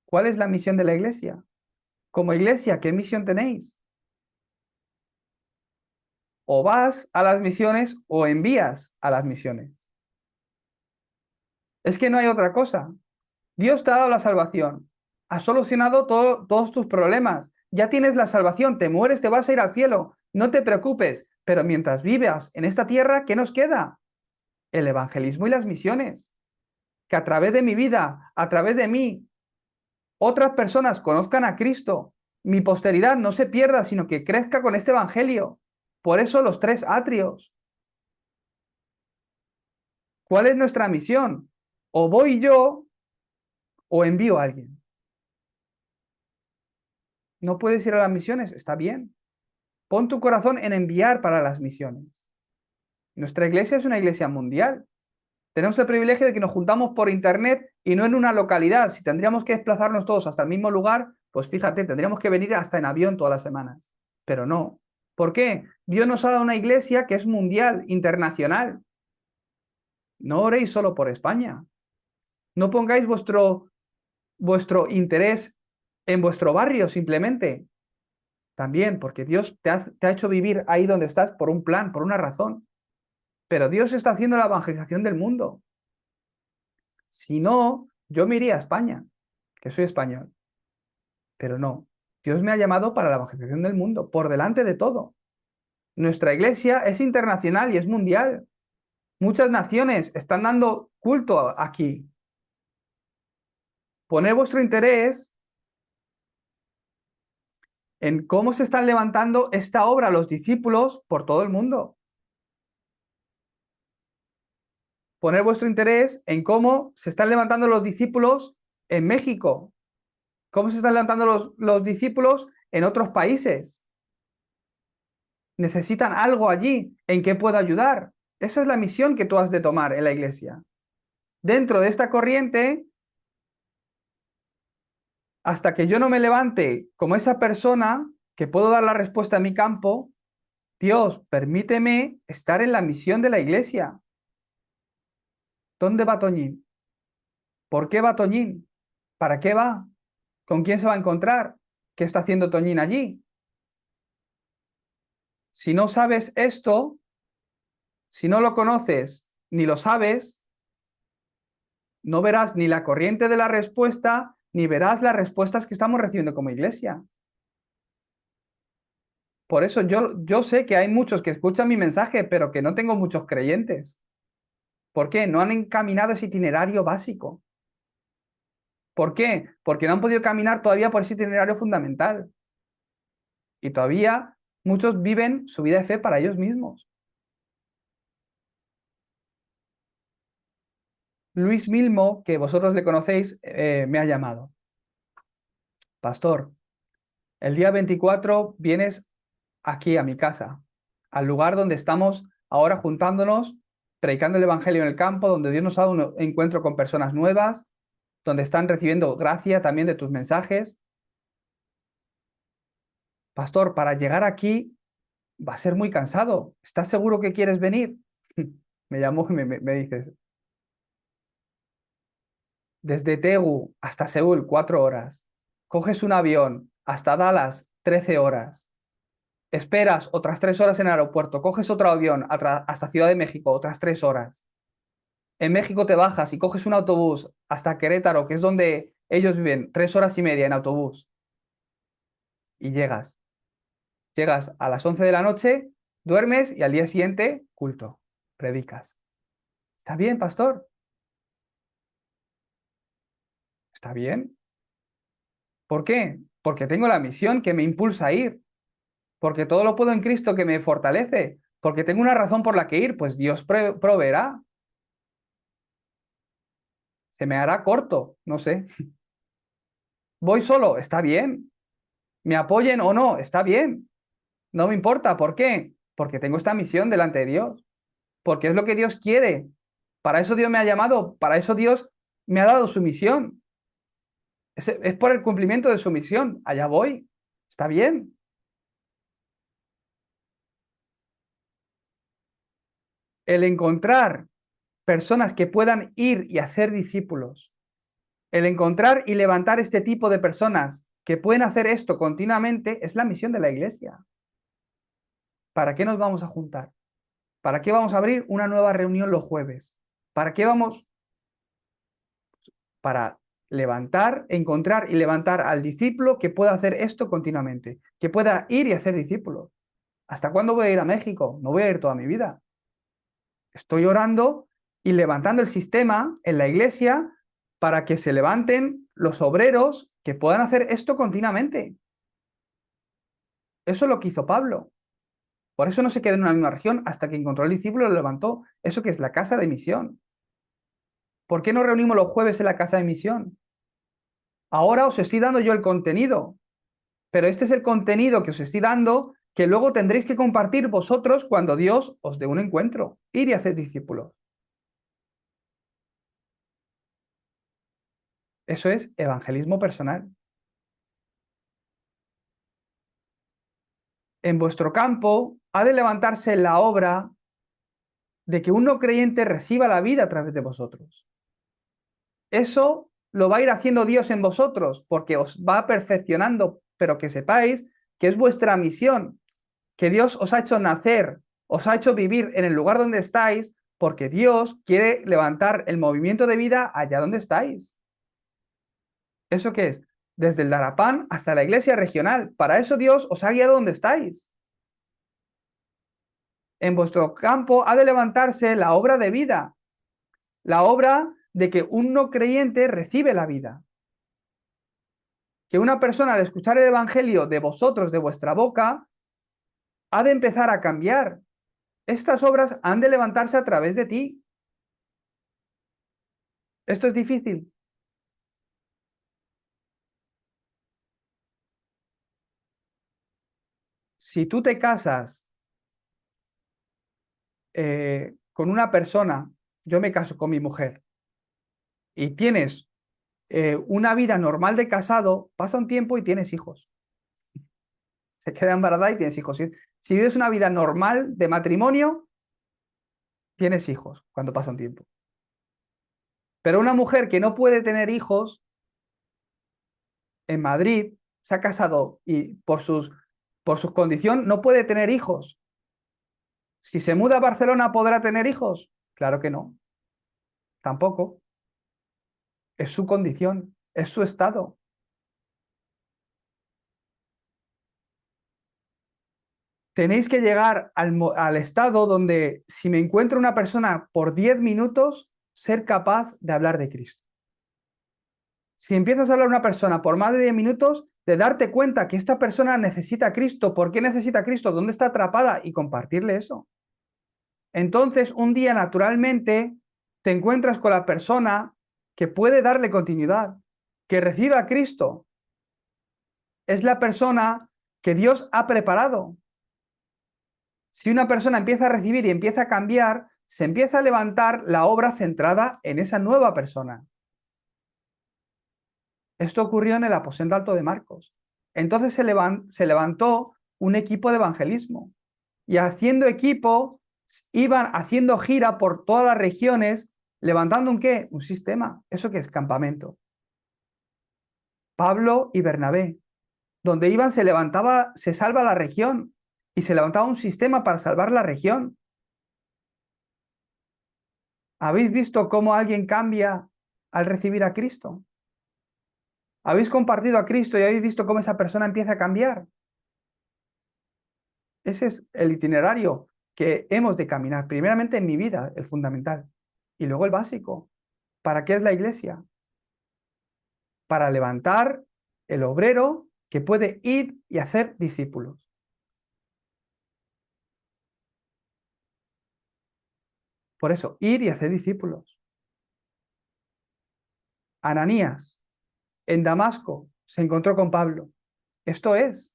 ¿Cuál es la misión de la iglesia? Como iglesia, ¿qué misión tenéis? O vas a las misiones o envías a las misiones. Es que no hay otra cosa. Dios te ha dado la salvación. Has solucionado todos tus problemas. Ya tienes la salvación. Te mueres, te vas a ir al cielo. No te preocupes. Pero mientras vivas en esta tierra, ¿qué nos queda? El evangelismo y las misiones. Que a través de mi vida, a través de mí, otras personas conozcan a Cristo. Mi posteridad no se pierda, sino que crezca con este evangelio. Por eso los 3 atrios. ¿Cuál es nuestra misión? O voy yo o envío a alguien. ¿No puedes ir a las misiones? Está bien. Pon tu corazón en enviar para las misiones. Nuestra iglesia es una iglesia mundial. Tenemos el privilegio de que nos juntamos por internet y no en una localidad. Si tendríamos que desplazarnos todos hasta el mismo lugar, pues fíjate, tendríamos que venir hasta en avión todas las semanas. Pero no. ¿Por qué? Dios nos ha dado una iglesia que es mundial, internacional. No oréis solo por España. No pongáis vuestro interés en vuestro barrio simplemente. También, porque Dios te ha hecho vivir ahí donde estás por un plan, por una razón. Pero Dios está haciendo la evangelización del mundo. Si no, yo me iría a España, que soy español. Pero no, Dios me ha llamado para la evangelización del mundo, por delante de todo. Nuestra iglesia es internacional y es mundial. Muchas naciones están dando culto aquí. Poner vuestro interés en cómo se están levantando esta obra los discípulos por todo el mundo. Poner vuestro interés en cómo se están levantando los discípulos en México, cómo se están levantando los discípulos en otros países. necesitan algo allí. ¿En qué puedo ayudar? Esa es la misión que tú has de tomar en la iglesia. Dentro de esta corriente, hasta que yo no me levante como esa persona que puedo dar la respuesta en mi campo, Dios, permíteme estar en la misión de la iglesia. ¿Dónde va Toñín? ¿Por qué va Toñín? ¿Para qué va? ¿Con quién se va a encontrar? ¿Qué está haciendo Toñín allí? Si no sabes esto, si no lo conoces ni lo sabes, no verás ni la corriente de la respuesta, ni verás las respuestas que estamos recibiendo como iglesia. Por eso yo sé que hay muchos que escuchan mi mensaje, pero que no tengo muchos creyentes. ¿Por qué? No han encaminado ese itinerario básico. ¿Por qué? Porque no han podido caminar todavía por ese itinerario fundamental. Y todavía muchos viven su vida de fe para ellos mismos. Luis Milmo, que vosotros le conocéis, me ha llamado. Pastor, el día 24 vienes aquí a mi casa, al lugar donde estamos ahora juntándonos, predicando el Evangelio en el campo, donde Dios nos ha dado un encuentro con personas nuevas, donde están recibiendo gracia también de tus mensajes. Pastor, para llegar aquí va a ser muy cansado. ¿Estás seguro que quieres venir? Me llamó y me dices, desde Tegu hasta Seúl, 4 horas. Coges un avión hasta Dallas, 13 horas. Esperas otras 3 horas en el aeropuerto. Coges otro avión hasta Ciudad de México, otras 3 horas. En México te bajas y coges un autobús hasta Querétaro, que es donde ellos viven, 3 horas y media en autobús. Y llegas. Llegas a las 11 de la noche, duermes y al día siguiente, culto, predicas. ¿Está bien, pastor? ¿Está bien? ¿Por qué? Porque tengo la misión que me impulsa a ir. Porque todo lo puedo en Cristo que me fortalece. Porque tengo una razón por la que ir, pues Dios proveerá. Se me hará corto, no sé. Voy solo, está bien. Me apoyen o no, está bien. No me importa. ¿Por qué? Porque tengo esta misión delante de Dios. Porque es lo que Dios quiere. Para eso Dios me ha llamado. Para eso Dios me ha dado su misión. Es por el cumplimiento de su misión. Allá voy. Está bien. El encontrar personas que puedan ir y hacer discípulos. El encontrar y levantar este tipo de personas que pueden hacer esto continuamente es la misión de la iglesia. ¿Para qué nos vamos a juntar? ¿Para qué vamos a abrir una nueva reunión los jueves? ¿Para qué vamos? Para levantar, encontrar y levantar al discípulo que pueda hacer esto continuamente, que pueda ir y hacer discípulos. ¿Hasta cuándo voy a ir a México? No voy a ir toda mi vida. Estoy orando y levantando el sistema en la iglesia para que se levanten los obreros que puedan hacer esto continuamente. Eso es lo que hizo Pablo. Por eso no se quedó en una misma región hasta que encontró el discípulo y lo levantó. Eso que es la casa de misión. ¿Por qué nos reunimos los jueves en la casa de misión? Ahora os estoy dando yo el contenido, pero este es el contenido que os estoy dando que luego tendréis que compartir vosotros cuando Dios os dé un encuentro. Ir y hacer discípulos. Eso es evangelismo personal. En vuestro campo ha de levantarse la obra de que un no creyente reciba la vida a través de vosotros. Eso lo va a ir haciendo Dios en vosotros porque os va perfeccionando, pero que sepáis que es vuestra misión, que Dios os ha hecho nacer, os ha hecho vivir en el lugar donde estáis, porque Dios quiere levantar el movimiento de vida allá donde estáis. ¿Eso qué es? Desde el Darapán hasta la iglesia regional. Para eso Dios os ha guiado donde estáis. En vuestro campo ha de levantarse la obra de vida, la obra de que un no creyente recibe la vida. Que una persona al escuchar el Evangelio de vosotros, de vuestra boca, ha de empezar a cambiar. Estas obras han de levantarse a través de ti. ¿Esto es difícil? Si tú te casas con una persona, yo me caso con mi mujer, y tienes una vida normal de casado, pasa un tiempo y tienes hijos. Se queda embarazada y tienes hijos. Si vives una vida normal de matrimonio, tienes hijos cuando pasa un tiempo. Pero una mujer que no puede tener hijos en Madrid se ha casado y por sus condiciones no puede tener hijos. Si se muda a Barcelona, ¿podrá tener hijos? Claro que no. Tampoco. Es su condición, es su estado. Tenéis que llegar al estado donde si me encuentro una persona por 10 minutos, ser capaz de hablar de Cristo. Si empiezas a hablar a una persona por más de 10 minutos, de darte cuenta que esta persona necesita a Cristo, ¿por qué necesita a Cristo? ¿Dónde está atrapada? Y compartirle eso. Entonces, un día naturalmente te encuentras con la persona que puede darle continuidad, que recibe a Cristo. Es la persona que Dios ha preparado. Si una persona empieza a recibir y empieza a cambiar, se empieza a levantar la obra centrada en esa nueva persona. Esto ocurrió en el aposento alto de Marcos. Entonces se levantó un equipo de evangelismo y haciendo equipo iban haciendo gira por todas las regiones, levantando un ¿qué? Un sistema. ¿Eso qué es? Campamento. Pablo y Bernabé. Donde iban se salva la región y se levantaba un sistema para salvar la región. ¿Habéis visto cómo alguien cambia al recibir a Cristo? ¿Habéis compartido a Cristo y habéis visto cómo esa persona empieza a cambiar? Ese es el itinerario que hemos de caminar. Primeramente en mi vida, el fundamental. Y luego el básico. ¿Para qué es la iglesia? Para levantar el obrero que puede ir y hacer discípulos. Por eso, ir y hacer discípulos. Ananías, en Damasco, se encontró con Pablo. Esto es.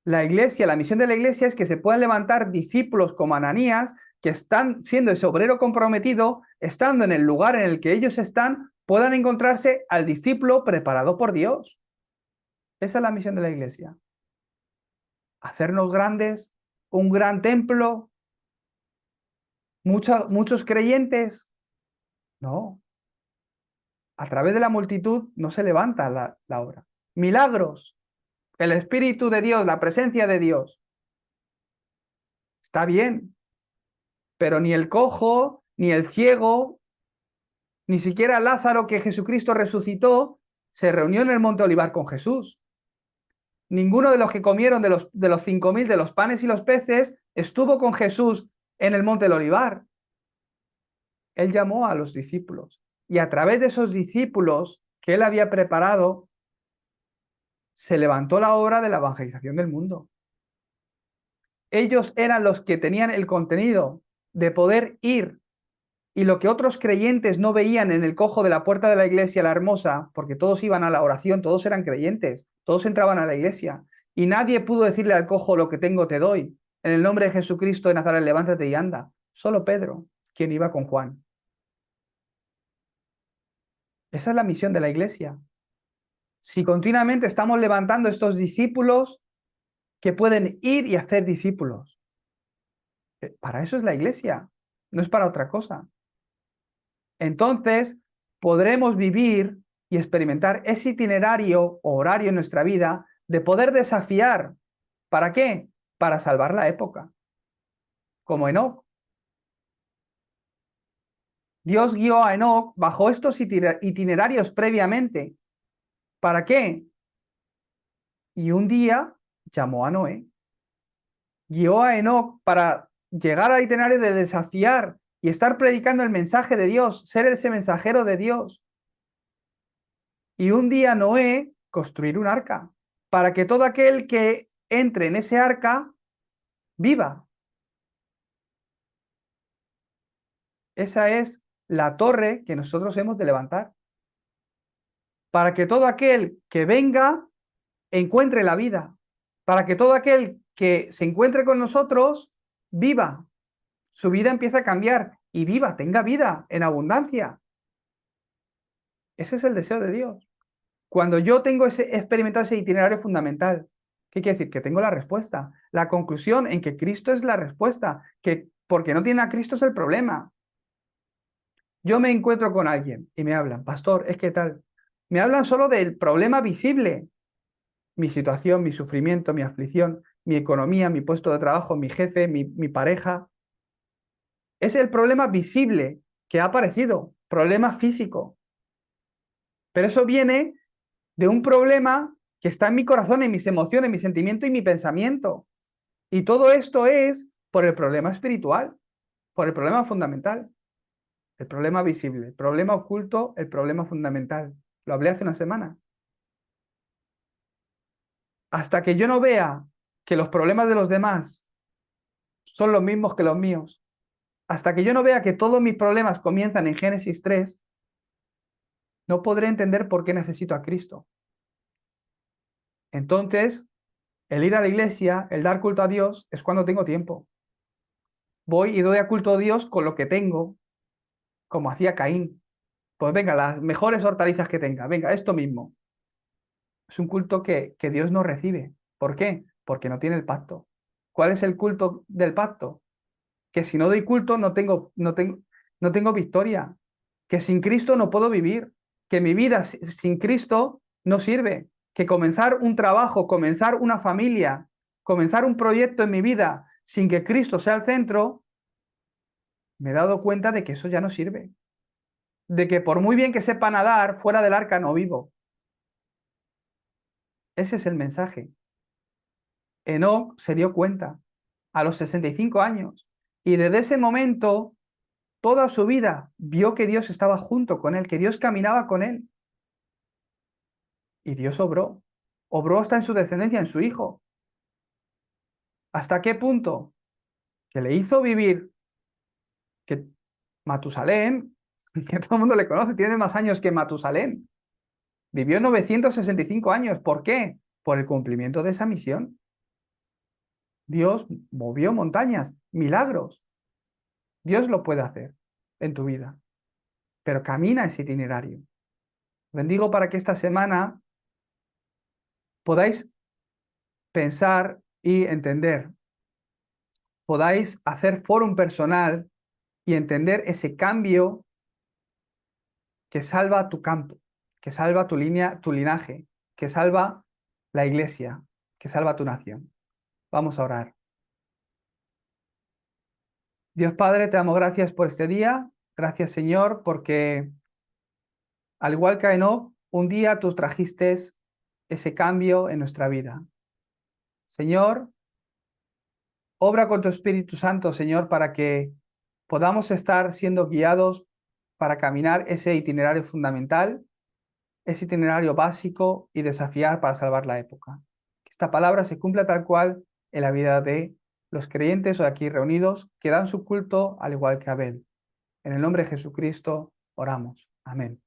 La iglesia, la misión de la iglesia es que se puedan levantar discípulos como Ananías, que están siendo ese obrero comprometido, estando en el lugar en el que ellos están, puedan encontrarse al discípulo preparado por Dios. Esa es la misión de la iglesia. Hacernos grandes, un gran templo, muchos creyentes. No. A través de la multitud no se levanta la obra. Milagros, el Espíritu de Dios, la presencia de Dios. Está bien, pero ni el cojo, ni el ciego, ni siquiera Lázaro, que Jesucristo resucitó, se reunió en el Monte Olivar con Jesús. Ninguno de los que comieron de los 5.000 de los panes y los peces estuvo con Jesús en el Monte del Olivar. Él llamó a los discípulos y a través de esos discípulos que él había preparado, se levantó la obra de la evangelización del mundo. Ellos eran los que tenían el contenido de poder ir y lo que otros creyentes no veían en el cojo de la puerta de la iglesia, la hermosa, porque todos iban a la oración, todos eran creyentes, todos entraban a la iglesia y nadie pudo decirle al cojo: lo que tengo te doy. En el nombre de Jesucristo de Nazaret, levántate y anda. Solo Pedro, quien iba con Juan. Esa es la misión de la iglesia. Si continuamente estamos levantando estos discípulos que pueden ir y hacer discípulos. Para eso es la iglesia, no es para otra cosa. Entonces, podremos vivir y experimentar ese itinerario o horario en nuestra vida de poder desafiar. ¿Para qué? Para salvar la época. Como Enoc. Dios guió a Enoc bajo estos itinerarios previamente. ¿Para qué? Y un día llamó a Noé. Guió a Enoc para llegar al itinerario de desafiar y estar predicando el mensaje de Dios, ser ese mensajero de Dios. Y un día Noé construir un arca para que todo aquel que entre en ese arca viva. Esa es la torre que nosotros hemos de levantar. Para que todo aquel que venga encuentre la vida. Para que todo aquel que se encuentre con nosotros viva. su vida empieza a cambiar y viva, tenga vida en abundancia. Ese es el deseo de Dios. Cuando yo tengo experimentado ese itinerario fundamental, ¿qué quiere decir? Que tengo la respuesta, la conclusión en que Cristo es la respuesta, que porque no tiene a Cristo es el problema. Yo me encuentro con alguien y me hablan, pastor, es que tal, me hablan solo del problema visible, mi situación, mi sufrimiento, mi aflicción, mi economía, mi puesto de trabajo, mi jefe, mi pareja. Es el problema visible que ha aparecido, problema físico. Pero eso viene de un problema que está en mi corazón, en mis emociones, en mi sentimiento y mi pensamiento. Y todo esto es por el problema espiritual, por el problema fundamental, el problema visible, el problema oculto, el problema fundamental. Lo hablé hace una semana. Hasta que yo no vea que los problemas de los demás son los mismos que los míos, hasta que yo no vea que todos mis problemas comienzan en Génesis 3, no podré entender por qué necesito a Cristo. Entonces, el ir a la iglesia, el dar culto a Dios, es cuando tengo tiempo. Voy y doy a culto a Dios con lo que tengo, como hacía Caín. Pues venga, las mejores hortalizas que tenga, venga, esto mismo. Es un culto que Dios no recibe. ¿Por qué? Porque no tiene el pacto. ¿Cuál es el culto del pacto? Que si no doy culto no tengo victoria. Que sin Cristo no puedo vivir. Que mi vida sin Cristo no sirve. Que comenzar un trabajo, comenzar una familia, comenzar un proyecto en mi vida sin que Cristo sea el centro, me he dado cuenta de que eso ya no sirve. De que por muy bien que sepa nadar, fuera del arca no vivo. Ese es el mensaje. Enoc se dio cuenta a los 65 años y desde ese momento, toda su vida, vio que Dios estaba junto con él, que Dios caminaba con él. Y Dios obró. Obró hasta en su descendencia, en su hijo. ¿Hasta qué punto? Que le hizo vivir que Matusalén, que todo el mundo le conoce, tiene más años que Matusalén. Vivió 965 años. ¿Por qué? Por el cumplimiento de esa misión. Dios movió montañas, milagros. Dios lo puede hacer en tu vida, pero camina ese itinerario. Bendigo para que esta semana podáis pensar y entender, podáis hacer fórum personal y entender ese cambio que salva tu campo, que salva tu línea, tu linaje, que salva la iglesia, que salva tu nación. Vamos a orar. Dios Padre, te damos gracias por este día. Gracias, Señor, porque al igual que a Enoc, un día tú trajiste ese cambio en nuestra vida. Señor, obra con tu Espíritu Santo, Señor, para que podamos estar siendo guiados para caminar ese itinerario fundamental, ese itinerario básico y desafiar para salvar la época. Que esta palabra se cumpla tal cual en la vida de los creyentes hoy aquí reunidos que dan su culto al igual que Abel. En el nombre de Jesucristo oramos. Amén.